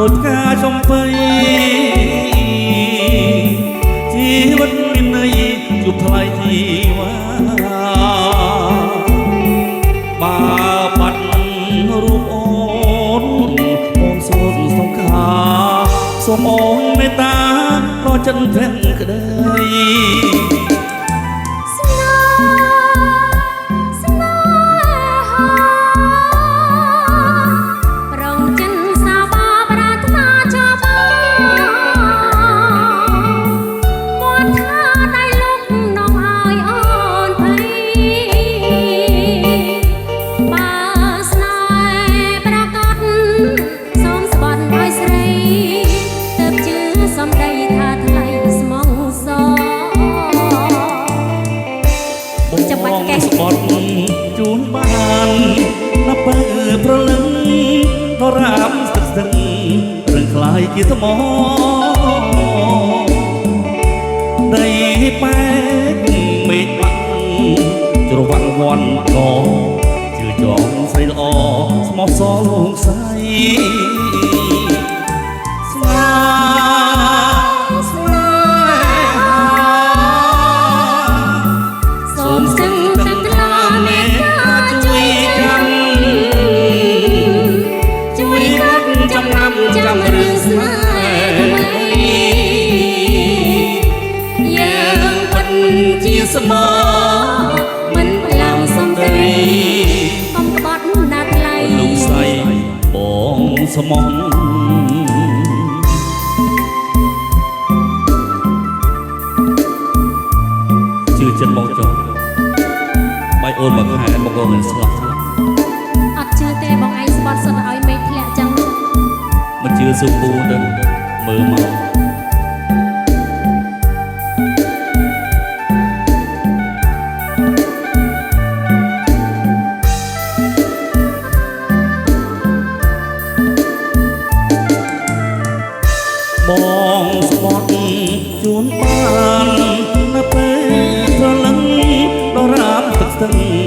ដូចការចំបៃជីវិតមានន័យជួបថ្លៃជីវ៉ាបើបាត់រូបអូនអូនសូមសង្ខាសូមអូនមេត្តារកចិនព្រមក្តីស្បត់ជូនបានណាប់បើប្រលឹងដរាមស្ទឹកស្ទឹងរឿងខ្លាយជាថ្មដីបែកមេឃបាក់ជ្រវាក់វ័នកជឿចងស្រីល្អស្មោះសរលោកស្រីចាំរឿងស្នេហ៍យើងពិតជាស្មោះមិនផ្លាំងសំត្រីកំក្បត់ណាស់ថ្លៃលោកស្រីបងស្មោះជឿចិត្តមកចុះបាយអូនមកខែមកងស្លាប់អត់ជឿទេបងឯងស្បត់សុទ្ធឲ្យមេឃធ្លាក់ចឹងមិនជឿសុំពូទៅមើលមកបងស្បត់ជួនបាននៅពេលប្រលឹងដរាបទឹកស្ទឹង